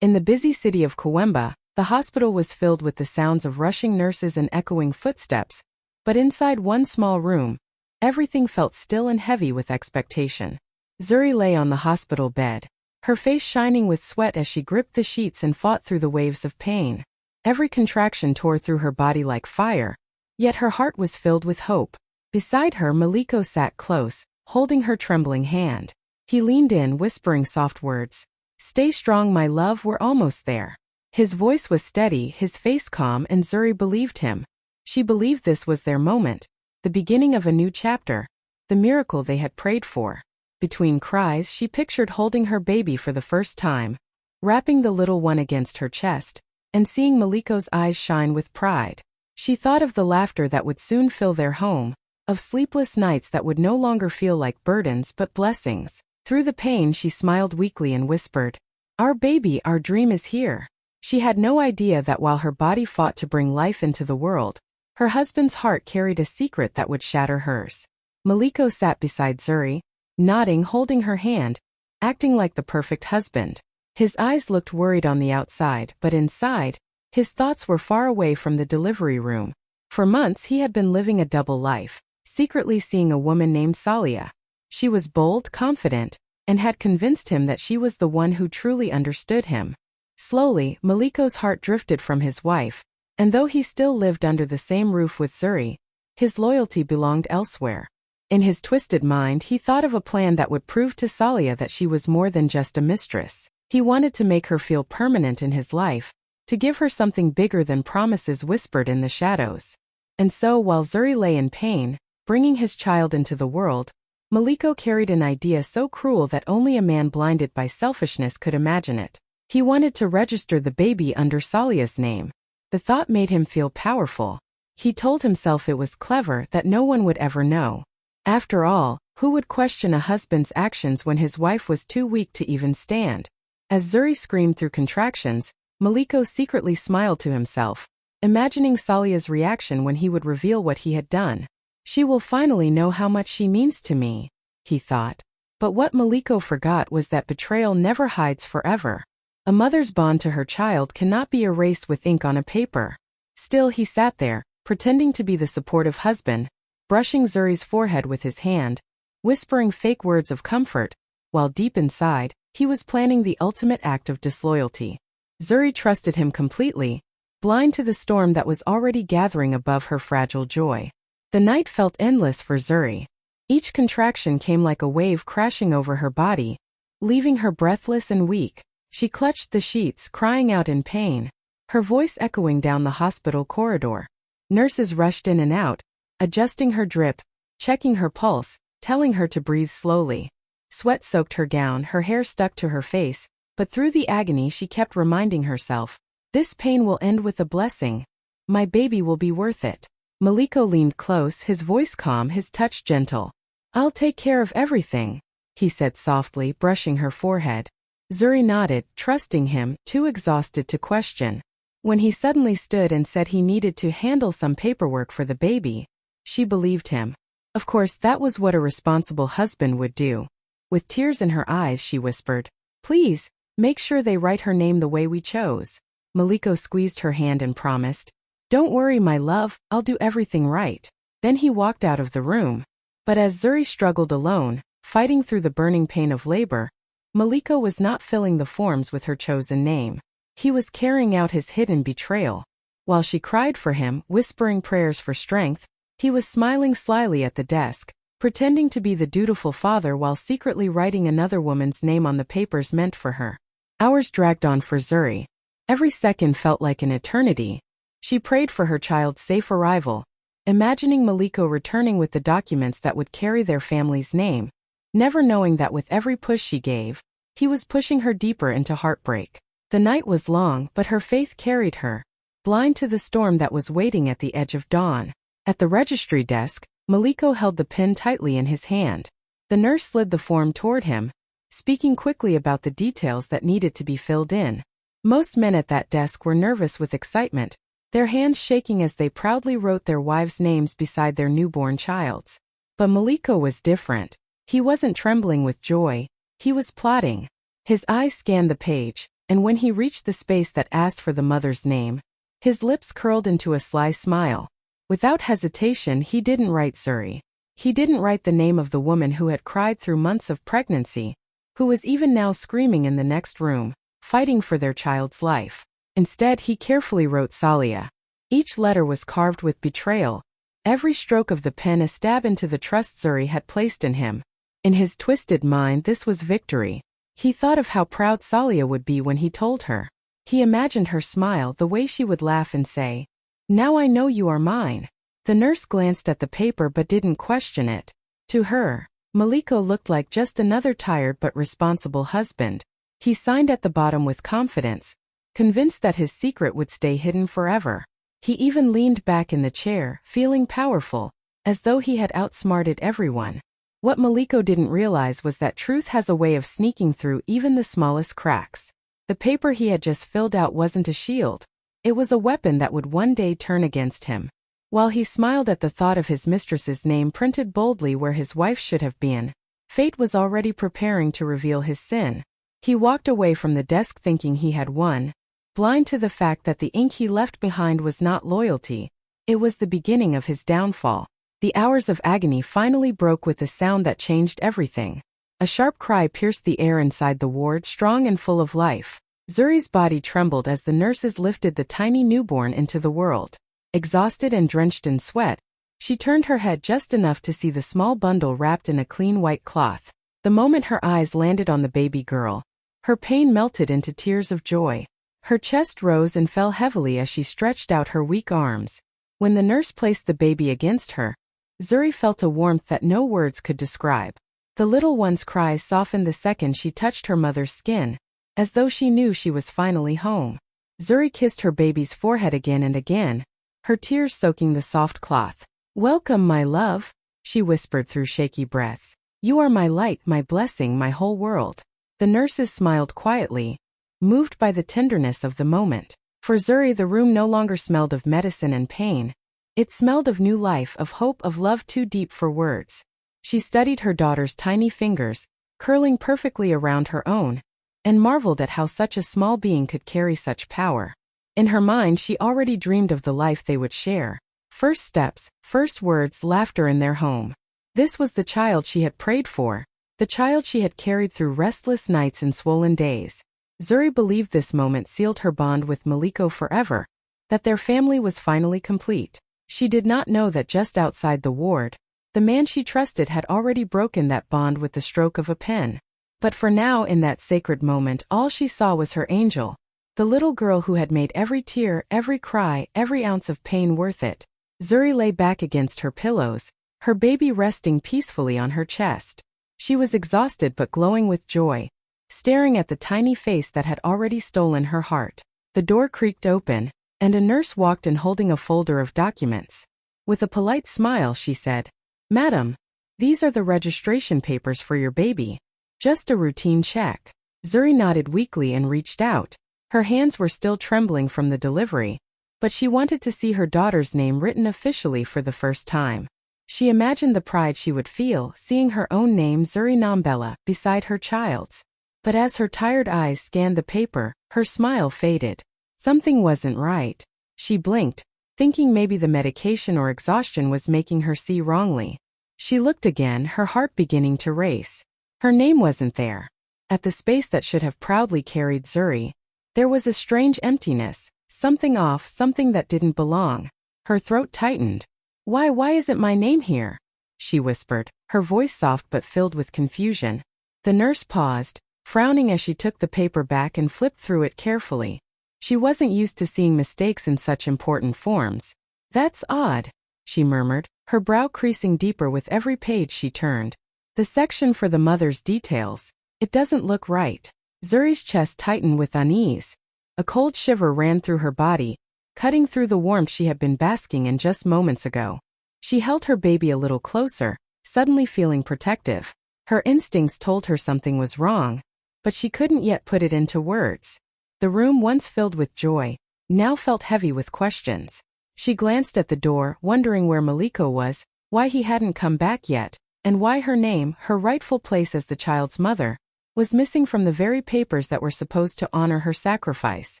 In the busy city of Coimba, the hospital was filled with the sounds of rushing nurses and echoing footsteps, but inside one small room, everything felt still and heavy with expectation. Zuri lay on the hospital bed, her face shining with sweat as she gripped the sheets and fought through the waves of pain. Every contraction tore through her body like fire, yet her heart was filled with hope. Beside her, Maliko sat close, holding her trembling hand. He leaned in, whispering soft words. "Stay strong, my love, we're almost there." His voice was steady, his face calm, and Zuri believed him. She believed this was their moment, the beginning of a new chapter, the miracle they had prayed for. Between cries, she pictured holding her baby for the first time, wrapping the little one against her chest, and seeing Maliko's eyes shine with pride. She thought of the laughter that would soon fill their home, of sleepless nights that would no longer feel like burdens but blessings. Through the pain, she smiled weakly and whispered, "Our baby, our dream is here." She had no idea that while her body fought to bring life into the world, her husband's heart carried a secret that would shatter hers. Maliko sat beside Zuri, nodding, holding her hand, acting like the perfect husband. His eyes looked worried on the outside, but inside, his thoughts were far away from the delivery room. For months he had been living a double life, secretly seeing a woman named Salia. She was bold, confident, and had convinced him that she was the one who truly understood him. Slowly, Maliko's heart drifted from his wife, and though he still lived under the same roof with Zuri, his loyalty belonged elsewhere. In his twisted mind, he thought of a plan that would prove to Salia that she was more than just a mistress. He wanted to make her feel permanent in his life, to give her something bigger than promises whispered in the shadows. And so, while Zuri lay in pain, bringing his child into the world, Maliko carried an idea so cruel that only a man blinded by selfishness could imagine it. He wanted to register the baby under Salia's name. The thought made him feel powerful. He told himself it was clever, that no one would ever know. After all, who would question a husband's actions when his wife was too weak to even stand? As Zuri screamed through contractions, Maliko secretly smiled to himself, imagining Salia's reaction when he would reveal what he had done. "She will finally know how much she means to me," he thought. But what Maliko forgot was that betrayal never hides forever. A mother's bond to her child cannot be erased with ink on a paper. Still, he sat there, pretending to be the supportive husband, brushing Zuri's forehead with his hand, whispering fake words of comfort, while deep inside, he was planning the ultimate act of disloyalty. Zuri trusted him completely, blind to the storm that was already gathering above her fragile joy. The night felt endless for Zuri. Each contraction came like a wave crashing over her body, leaving her breathless and weak. She clutched the sheets, crying out in pain, her voice echoing down the hospital corridor. Nurses rushed in and out, adjusting her drip, checking her pulse, telling her to breathe slowly. Sweat soaked her gown, her hair stuck to her face, but through the agony she kept reminding herself, "This pain will end with a blessing. My baby will be worth it." Maliko leaned close, his voice calm, his touch gentle. "I'll take care of everything," he said softly, brushing her forehead. Zuri nodded, trusting him, too exhausted to question. When he suddenly stood and said he needed to handle some paperwork for the baby, she believed him. Of course, that was what a responsible husband would do. With tears in her eyes, she whispered, "Please, make sure they write her name the way we chose." Maliko squeezed her hand and promised, "Don't worry, my love, I'll do everything right." Then he walked out of the room. But as Zuri struggled alone, fighting through the burning pain of labor, Maliko was not filling the forms with her chosen name. He was carrying out his hidden betrayal. While she cried for him, whispering prayers for strength, he was smiling slyly at the desk, pretending to be the dutiful father while secretly writing another woman's name on the papers meant for her. Hours dragged on for Zuri. Every second felt like an eternity. She prayed for her child's safe arrival, imagining Maliko returning with the documents that would carry their family's name, never knowing that with every push she gave, he was pushing her deeper into heartbreak. The night was long, but her faith carried her, blind to the storm that was waiting at the edge of dawn. At the registry desk, Maliko held the pen tightly in his hand. The nurse slid the form toward him, speaking quickly about the details that needed to be filled in. Most men at that desk were nervous with excitement, their hands shaking as they proudly wrote their wives' names beside their newborn child's. But Maliko was different. He wasn't trembling with joy, he was plotting. His eyes scanned the page, and when he reached the space that asked for the mother's name, his lips curled into a sly smile. Without hesitation, he didn't write Zuri. He didn't write the name of the woman who had cried through months of pregnancy, who was even now screaming in the next room, fighting for their child's life. Instead, he carefully wrote Salia. Each letter was carved with betrayal, every stroke of the pen a stab into the trust Zuri had placed in him. In his twisted mind, this was victory. He thought of how proud Salia would be when he told her. He imagined her smile, the way she would laugh and say, "Now I know you are mine." The nurse glanced at the paper but didn't question it. To her, Maliko looked like just another tired but responsible husband. He signed at the bottom with confidence, convinced that his secret would stay hidden forever. He even leaned back in the chair, feeling powerful, as though he had outsmarted everyone. What Maliko didn't realize was that truth has a way of sneaking through even the smallest cracks. The paper he had just filled out wasn't a shield. It was a weapon that would one day turn against him. While he smiled at the thought of his mistress's name printed boldly where his wife should have been, fate was already preparing to reveal his sin. He walked away from the desk thinking he had won, blind to the fact that the ink he left behind was not loyalty. It was the beginning of his downfall. The hours of agony finally broke with a sound that changed everything. A sharp cry pierced the air inside the ward, strong and full of life. Zuri's body trembled as the nurses lifted the tiny newborn into the world. Exhausted and drenched in sweat, she turned her head just enough to see the small bundle wrapped in a clean white cloth. The moment her eyes landed on the baby girl, her pain melted into tears of joy. Her chest rose and fell heavily as she stretched out her weak arms. When the nurse placed the baby against her, Zuri felt a warmth that no words could describe. The little one's cries softened the second she touched her mother's skin, as though she knew she was finally home. Zuri kissed her baby's forehead again and again, her tears soaking the soft cloth. "Welcome, my love," she whispered through shaky breaths. "You are my light, my blessing, my whole world." The nurses smiled quietly, moved by the tenderness of the moment. For Zuri, the room no longer smelled of medicine and pain. It smelled of new life, of hope, of love too deep for words. She studied her daughter's tiny fingers, curling perfectly around her own, and marveled at how such a small being could carry such power. In her mind, she already dreamed of the life they would share. First steps, first words, laughter in their home. This was the child she had prayed for, the child she had carried through restless nights and swollen days. Zuri believed this moment sealed her bond with Maliko forever, that their family was finally complete. She did not know that just outside the ward, the man she trusted had already broken that bond with the stroke of a pen. But for now, in that sacred moment, all she saw was her angel, the little girl who had made every tear, every cry, every ounce of pain worth it. Zuri lay back against her pillows, her baby resting peacefully on her chest. She was exhausted but glowing with joy, staring at the tiny face that had already stolen her heart. The door creaked open, and a nurse walked in holding a folder of documents. With a polite smile, she said, "Madam, these are the registration papers for your baby. Just a routine check." Zuri nodded weakly and reached out. Her hands were still trembling from the delivery, but she wanted to see her daughter's name written officially for the first time. She imagined the pride she would feel seeing her own name, Zuri Nambela, beside her child's. But as her tired eyes scanned the paper, her smile faded. Something wasn't right. She blinked, thinking maybe the medication or exhaustion was making her see wrongly. She looked again, her heart beginning to race. Her name wasn't there. At the space that should have proudly carried Zuri, there was a strange emptiness, something off, something that didn't belong. Her throat tightened. Why isn't my name here?" she whispered, her voice soft but filled with confusion. The nurse paused, frowning as she took the paper back and flipped through it carefully. She wasn't used to seeing mistakes in such important forms. "That's odd," she murmured, her brow creasing deeper with every page she turned. "The section for the mother's details. It doesn't look right." Zuri's chest tightened with unease. A cold shiver ran through her body, cutting through the warmth she had been basking in just moments ago. She held her baby a little closer, suddenly feeling protective. Her instincts told her something was wrong, but she couldn't yet put it into words. The room, once filled with joy, now felt heavy with questions. She glanced at the door, wondering where Maliko was, why he hadn't come back yet, and why her name, her rightful place as the child's mother, was missing from the very papers that were supposed to honor her sacrifice.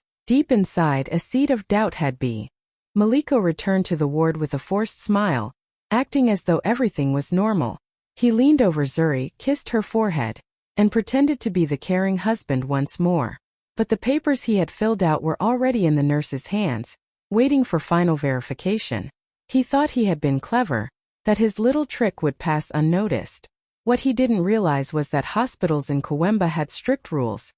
Deep inside, a seed of doubt had been. Maliko returned to the ward with a forced smile, acting as though everything was normal. He leaned over Zuri, kissed her forehead, and pretended to be the caring husband once more. But the papers he had filled out were already in the nurse's hands, waiting for final verification. He thought he had been clever, that his little trick would pass unnoticed. What he didn't realize was that hospitals in Coimbra had strict rules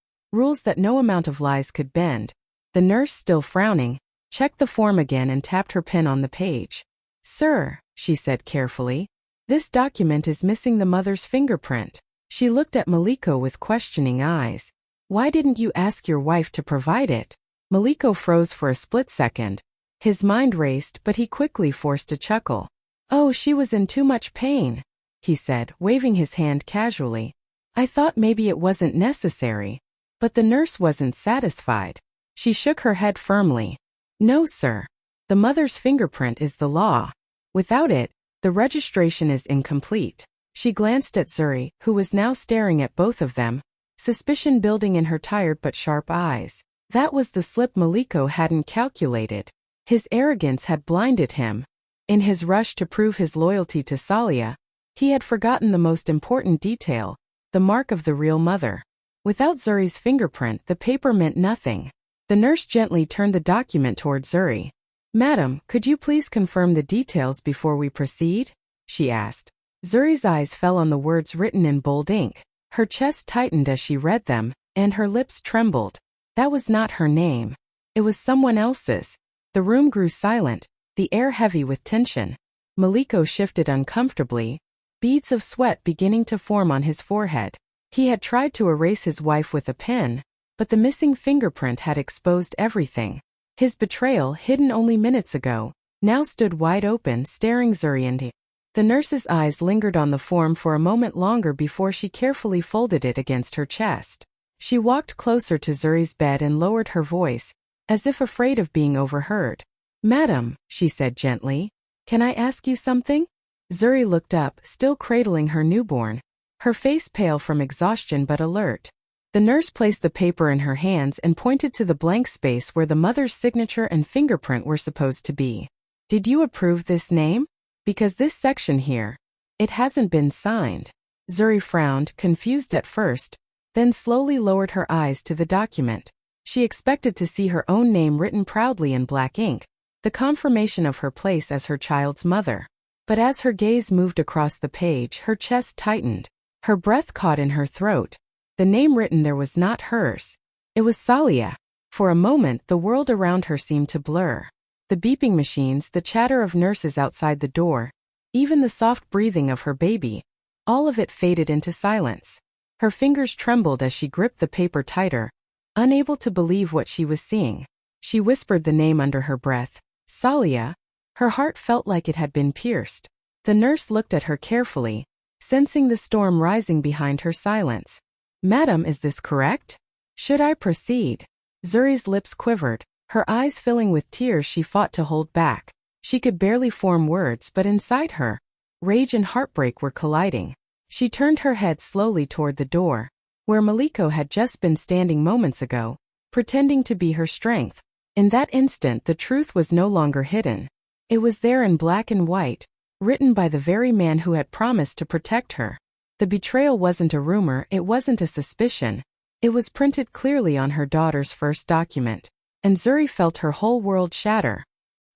that no amount of lies could bend. The nurse, still frowning, checked the form again and tapped her pen on the page. "Sir," she said carefully, "this document is missing the mother's fingerprint." She looked at Maliko with questioning eyes. "Why didn't you ask your wife to provide it?" Maliko froze for a split second. His mind raced, but he quickly forced a chuckle. "Oh, she was in too much pain," he said, waving his hand casually. "I thought maybe it wasn't necessary." But the nurse wasn't satisfied. She shook her head firmly. "No, sir. The mother's fingerprint is the law. Without it, the registration is incomplete." She glanced at Zuri, who was now staring at both of them, suspicion building in her tired but sharp eyes. That was the slip Maliko hadn't calculated. His arrogance had blinded him. In his rush to prove his loyalty to Salia, he had forgotten the most important detail, the mark of the real mother. Without Zuri's fingerprint, the paper meant nothing. The nurse gently turned the document toward Zuri. "Madam, could you please confirm the details before we proceed?" she asked. Zuri's eyes fell on the words written in bold ink. Her chest tightened as she read them, and her lips trembled. That was not her name. It was someone else's. The room grew silent, the air heavy with tension. Maliko shifted uncomfortably, beads of sweat beginning to form on his forehead. He had tried to erase his wife with a pen, but the missing fingerprint had exposed everything. His betrayal, hidden only minutes ago, now stood wide open, staring Zuri into. The nurse's eyes lingered on the form for a moment longer before she carefully folded it against her chest. She walked closer to Zuri's bed and lowered her voice, as if afraid of being overheard. "Madam," she said gently, "can I ask you something?" Zuri looked up, still cradling her newborn, her face pale from exhaustion but alert. The nurse placed the paper in her hands and pointed to the blank space where the mother's signature and fingerprint were supposed to be. "Did you approve this name? Because this section here, it hasn't been signed." Zuri frowned, confused at first, then slowly lowered her eyes to the document. She expected to see her own name written proudly in black ink, the confirmation of her place as her child's mother. But as her gaze moved across the page, her chest tightened. Her breath caught in her throat. The name written there was not hers. It was Salia. For a moment, the world around her seemed to blur. The beeping machines, the chatter of nurses outside the door, even the soft breathing of her baby, all of it faded into silence. Her fingers trembled as she gripped the paper tighter, unable to believe what she was seeing. She whispered the name under her breath, "Salia." Her heart felt like it had been pierced. The nurse looked at her carefully, sensing the storm rising behind her silence. "Madam, is this correct? Should I proceed?" Zuri's lips quivered, her eyes filling with tears she fought to hold back. She could barely form words, but inside her, rage and heartbreak were colliding. She turned her head slowly toward the door, where Maliko had just been standing moments ago, pretending to be her strength. In that instant, the truth was no longer hidden. It was there in black and white, written by the very man who had promised to protect her. The betrayal wasn't a rumor, it wasn't a suspicion. It was printed clearly on her daughter's first document, and Zuri felt her whole world shatter.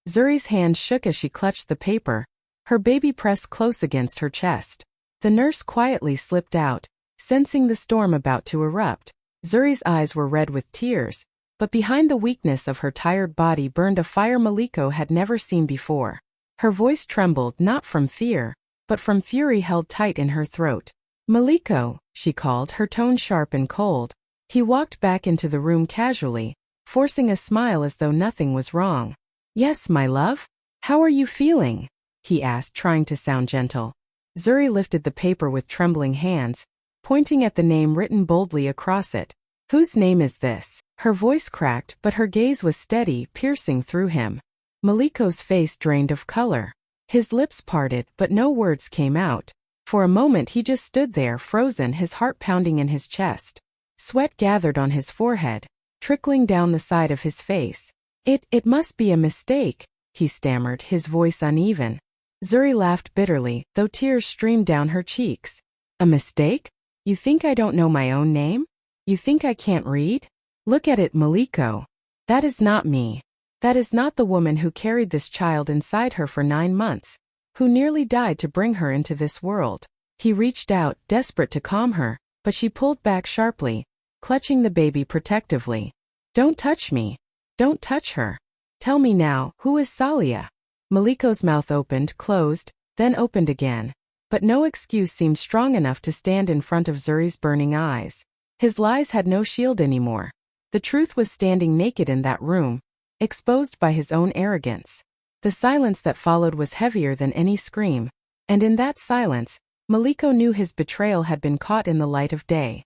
Zuri's hand shook as she clutched the paper, her baby pressed close against her chest. The nurse quietly slipped out, sensing the storm about to erupt. Zuri's eyes were red with tears, but behind the weakness of her tired body burned a fire Maliko had never seen before. Her voice trembled not from fear, but from fury held tight in her throat. "Maliko," she called, her tone sharp and cold. He walked back into the room casually, forcing a smile as though nothing was wrong. "Yes, my love? How are you feeling?" he asked, trying to sound gentle. Zuri lifted the paper with trembling hands, pointing at the name written boldly across it. "Whose name is this?" Her voice cracked, but her gaze was steady, piercing through him. Maliko's face drained of color. His lips parted, but no words came out. For a moment he just stood there frozen, his heart pounding in his chest. Sweat gathered on his forehead, trickling down the side of his face. It must be a mistake, he stammered, his voice uneven. Zuri laughed bitterly, though tears streamed down her cheeks. A mistake? You think I don't know my own name? You think I can't read? Look at it, Maliko. That is not me. That is not the woman who carried this child inside her for 9 months, who nearly died to bring her into this world. He reached out, desperate to calm her, but she pulled back sharply, clutching the baby protectively. Don't touch me. Don't touch her. Tell me now, who is Salia? Maliko's mouth opened, closed, then opened again. But no excuse seemed strong enough to stand in front of Zuri's burning eyes. His lies had no shield anymore. The truth was standing naked in that room, exposed by his own arrogance. The silence that followed was heavier than any scream, and in that silence, Maliko knew his betrayal had been caught in the light of day.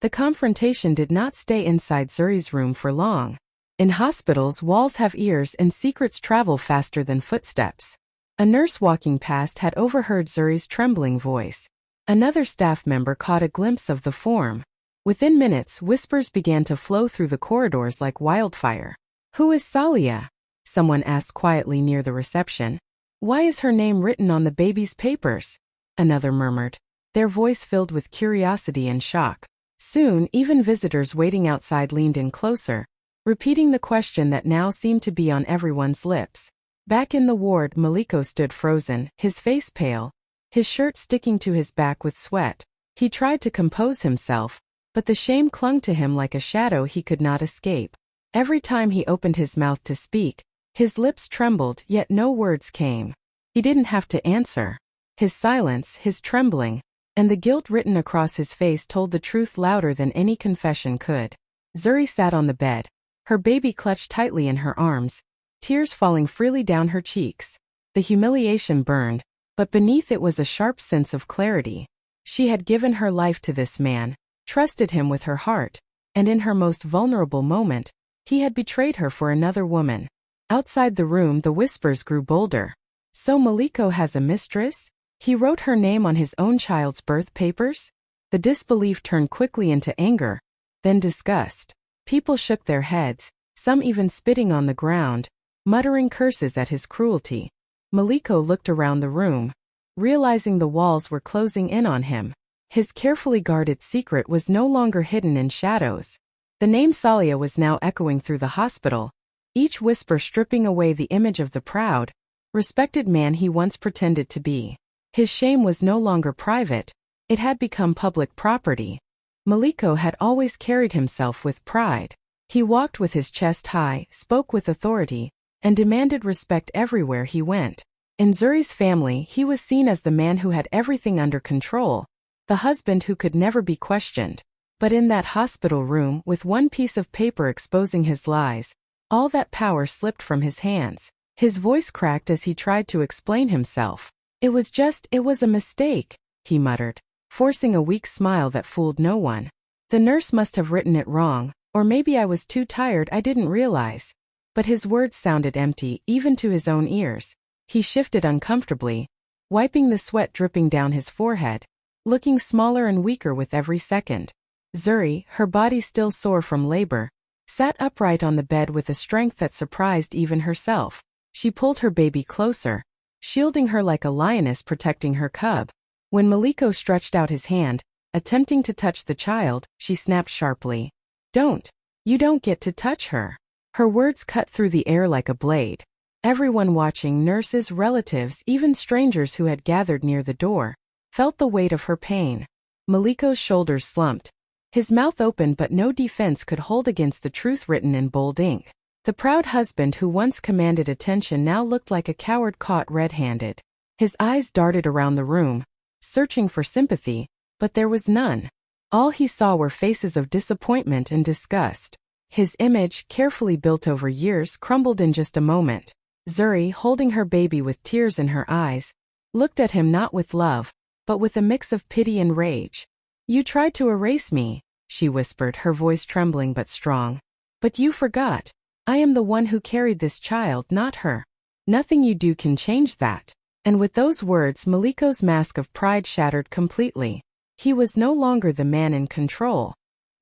The confrontation did not stay inside Zuri's room for long. In hospitals, walls have ears and secrets travel faster than footsteps. A nurse walking past had overheard Zuri's trembling voice. Another staff member caught a glimpse of the form. Within minutes, whispers began to flow through the corridors like wildfire. Who is Salia? Someone asked quietly near the reception. Why is her name written on the baby's papers? Another murmured, their voice filled with curiosity and shock. Soon, even visitors waiting outside leaned in closer, repeating the question that now seemed to be on everyone's lips. Back in the ward, Maliko stood frozen, his face pale, his shirt sticking to his back with sweat. He tried to compose himself, but the shame clung to him like a shadow he could not escape. Every time he opened his mouth to speak, his lips trembled, yet no words came. He didn't have to answer. His silence, his trembling, and the guilt written across his face told the truth louder than any confession could. Zuri sat on the bed, her baby clutched tightly in her arms, tears falling freely down her cheeks. The humiliation burned, but beneath it was a sharp sense of clarity. She had given her life to this man, trusted him with her heart, and in her most vulnerable moment, he had betrayed her for another woman. Outside the room, the whispers grew bolder. So Maliko has a mistress? He wrote her name on his own child's birth papers? The disbelief turned quickly into anger, then disgust. People shook their heads, some even spitting on the ground, muttering curses at his cruelty. Maliko looked around the room, realizing the walls were closing in on him. His carefully guarded secret was no longer hidden in shadows. The name Salia was now echoing through the hospital, each whisper stripping away the image of the proud, respected man he once pretended to be. His shame was no longer private, it had become public property. Maliko had always carried himself with pride. He walked with his chest high, spoke with authority, and demanded respect everywhere he went. In Zuri's family, he was seen as the man who had everything under control, the husband who could never be questioned. But in that hospital room, with one piece of paper exposing his lies, all that power slipped from his hands. His voice cracked as he tried to explain himself. It was a mistake, he muttered, forcing a weak smile that fooled no one. The nurse must have written it wrong, or maybe I was too tired, I didn't realize. But his words sounded empty, even to his own ears. He shifted uncomfortably, wiping the sweat dripping down his forehead, looking smaller and weaker with every second. Zuri, her body still sore from labor, sat upright on the bed with a strength that surprised even herself. She pulled her baby closer, shielding her like a lioness protecting her cub. When Maliko stretched out his hand, attempting to touch the child, she snapped sharply. You don't get to touch her. Her words cut through the air like a blade. Everyone watching, nurses, relatives, even strangers who had gathered near the door, felt the weight of her pain. Maliko's shoulders slumped. His mouth opened, but no defense could hold against the truth written in bold ink. The proud husband who once commanded attention now looked like a coward caught red-handed. His eyes darted around the room, searching for sympathy, but there was none. All he saw were faces of disappointment and disgust. His image, carefully built over years, crumbled in just a moment. Zuri, holding her baby with tears in her eyes, looked at him not with love, but with a mix of pity and rage. You tried to erase me, she whispered, her voice trembling but strong. But you forgot. I am the one who carried this child, not her. Nothing you do can change that. And with those words, Maliko's mask of pride shattered completely. He was no longer the man in control.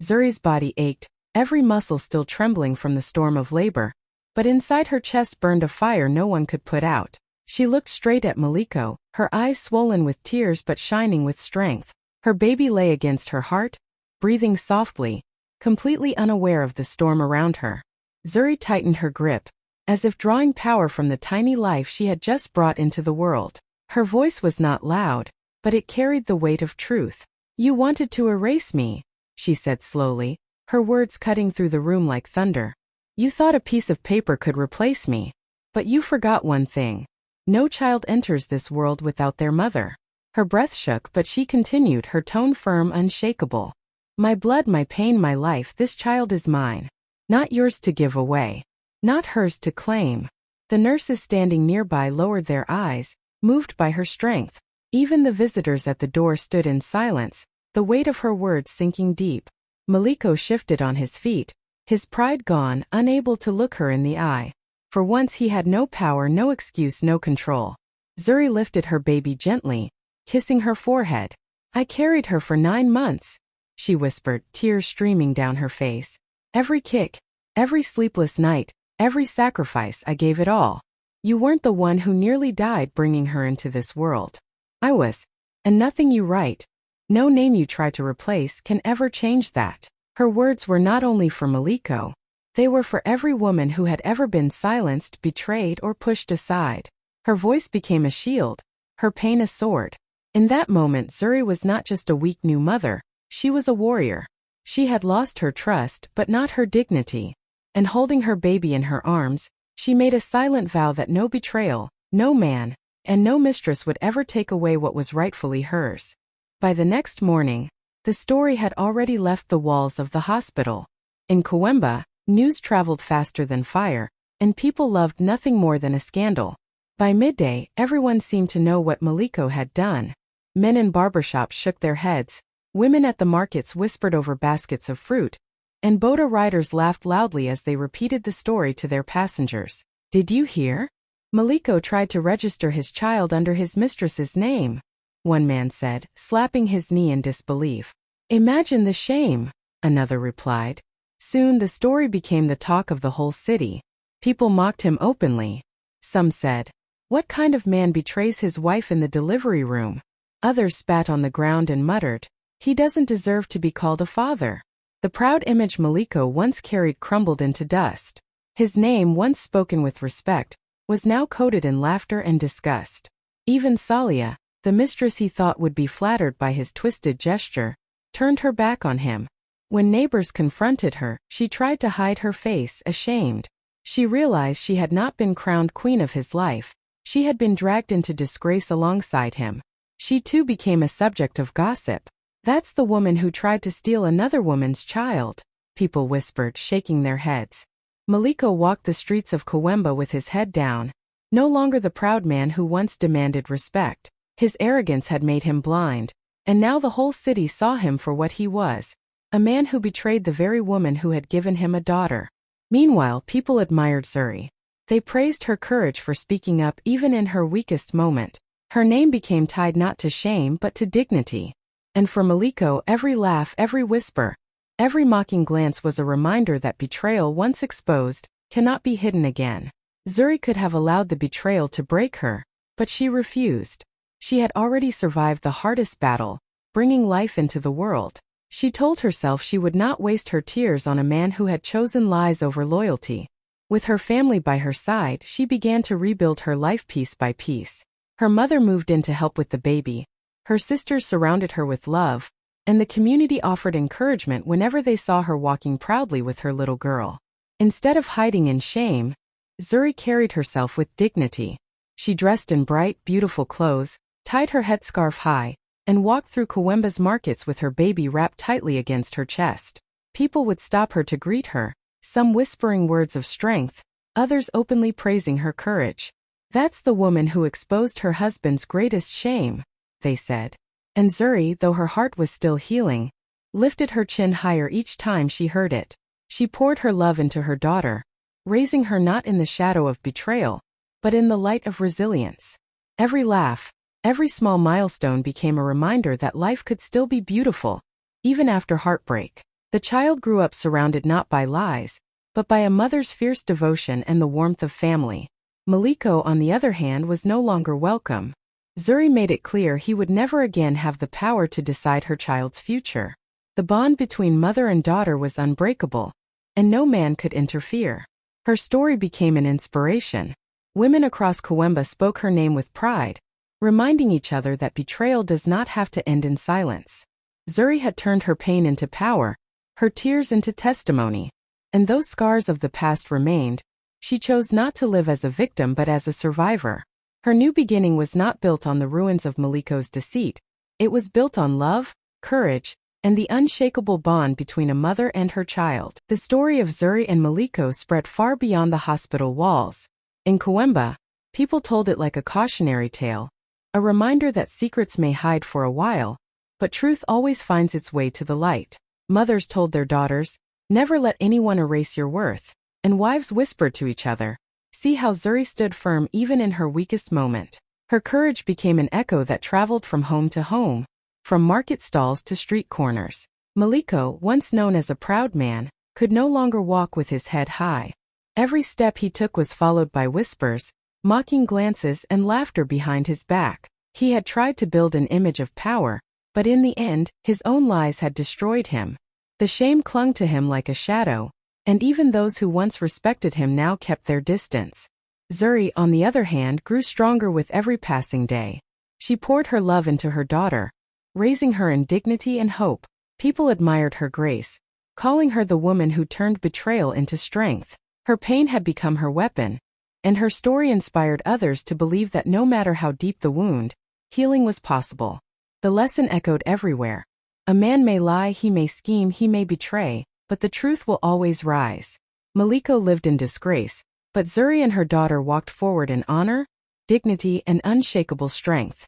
Zuri's body ached, every muscle still trembling from the storm of labor. But inside her chest burned a fire no one could put out. She looked straight at Maliko, her eyes swollen with tears but shining with strength. Her baby lay against her heart, breathing softly, completely unaware of the storm around her. Zuri tightened her grip, as if drawing power from the tiny life she had just brought into the world. Her voice was not loud, but it carried the weight of truth. "You wanted to erase me," she said slowly, her words cutting through the room like thunder. "You thought a piece of paper could replace me. But you forgot one thing. No child enters this world without their mother." Her breath shook, but she continued, her tone firm, unshakable. "My blood, my pain, my life, this child is mine. Not yours to give away. Not hers to claim." The nurses standing nearby lowered their eyes, moved by her strength. Even the visitors at the door stood in silence, the weight of her words sinking deep. Maliko shifted on his feet, his pride gone, unable to look her in the eye. For once he had no power, no excuse, no control. Zuri lifted her baby gently, kissing her forehead. "I carried her for 9 months," she whispered, tears streaming down her face. "Every kick, every sleepless night, every sacrifice, I gave it all. You weren't the one who nearly died bringing her into this world. I was. And nothing you write, no name you try to replace can ever change that." Her words were not only for Maliko. They were for every woman who had ever been silenced, betrayed, or pushed aside. Her voice became a shield, her pain a sword. In that moment, Zuri was not just a weak new mother, she was a warrior. She had lost her trust, but not her dignity. And holding her baby in her arms, she made a silent vow that no betrayal, no man, and no mistress would ever take away what was rightfully hers. By the next morning, the story had already left the walls of the hospital. In Coimbra, news traveled faster than fire, and people loved nothing more than a scandal. By midday, everyone seemed to know what Maliko had done. Men in barbershops shook their heads, women at the markets whispered over baskets of fruit, and boda riders laughed loudly as they repeated the story to their passengers. "Did you hear? Maliko tried to register his child under his mistress's name," one man said, slapping his knee in disbelief. "Imagine the shame," another replied. Soon the story became the talk of the whole city. People mocked him openly. Some said, "What kind of man betrays his wife in the delivery room?" Others spat on the ground and muttered, "He doesn't deserve to be called a father." The proud image Maliko once carried crumbled into dust. His name, once spoken with respect, was now coated in laughter and disgust. Even Salia, the mistress he thought would be flattered by his twisted gesture, turned her back on him. When neighbors confronted her, she tried to hide her face, ashamed. She realized she had not been crowned queen of his life. She had been dragged into disgrace alongside him. She too became a subject of gossip. "That's the woman who tried to steal another woman's child," people whispered, shaking their heads. Maliko walked the streets of Coimbra with his head down, no longer the proud man who once demanded respect. His arrogance had made him blind, and now the whole city saw him for what he was. A man who betrayed the very woman who had given him a daughter. Meanwhile, people admired Zuri. They praised her courage for speaking up even in her weakest moment. Her name became tied not to shame but to dignity. And for Maliko, every laugh, every whisper, every mocking glance was a reminder that betrayal once exposed cannot be hidden again. Zuri could have allowed the betrayal to break her, but she refused. She had already survived the hardest battle, bringing life into the world. She told herself she would not waste her tears on a man who had chosen lies over loyalty. With her family by her side, she began to rebuild her life piece by piece. Her mother moved in to help with the baby. Her sisters surrounded her with love, and the community offered encouragement whenever they saw her walking proudly with her little girl. Instead of hiding in shame, Zuri carried herself with dignity. She dressed in bright, beautiful clothes, tied her headscarf high, and walked through Coimbra's markets with her baby wrapped tightly against her chest. People would stop her to greet her, some whispering words of strength, others openly praising her courage. "That's the woman who exposed her husband's greatest shame," they said. And Zuri, though her heart was still healing, lifted her chin higher each time she heard it. She poured her love into her daughter, raising her not in the shadow of betrayal, but in the light of resilience. Every laugh, every small milestone became a reminder that life could still be beautiful, even after heartbreak. The child grew up surrounded not by lies, but by a mother's fierce devotion and the warmth of family. Maliko, on the other hand, was no longer welcome. Zuri made it clear he would never again have the power to decide her child's future. The bond between mother and daughter was unbreakable, and no man could interfere. Her story became an inspiration. Women across Kwemba spoke her name with pride, reminding each other that betrayal does not have to end in silence. Zuri had turned her pain into power, her tears into testimony. And though scars of the past remained, she chose not to live as a victim but as a survivor. Her new beginning was not built on the ruins of Maliko's deceit. It was built on love, courage, and the unshakable bond between a mother and her child. The story of Zuri and Maliko spread far beyond the hospital walls. In Kwemba, people told it like a cautionary tale, a reminder that secrets may hide for a while, but truth always finds its way to the light. Mothers told their daughters, "Never let anyone erase your worth," and wives whispered to each other, "See how Zuri stood firm even in her weakest moment." Her courage became an echo that traveled from home to home, from market stalls to street corners. Maliko, once known as a proud man, could no longer walk with his head high. Every step he took was followed by whispers, mocking glances, and laughter behind his back. He had tried to build an image of power, but in the end, his own lies had destroyed him. The shame clung to him like a shadow, and even those who once respected him now kept their distance. Zuri, on the other hand, grew stronger with every passing day. She poured her love into her daughter, raising her in dignity and hope. People admired her grace, calling her the woman who turned betrayal into strength. Her pain had become her weapon, and her story inspired others to believe that no matter how deep the wound, healing was possible. The lesson echoed everywhere. A man may lie, he may scheme, he may betray, but the truth will always rise. Maliko lived in disgrace, but Zuri and her daughter walked forward in honor, dignity, and unshakable strength.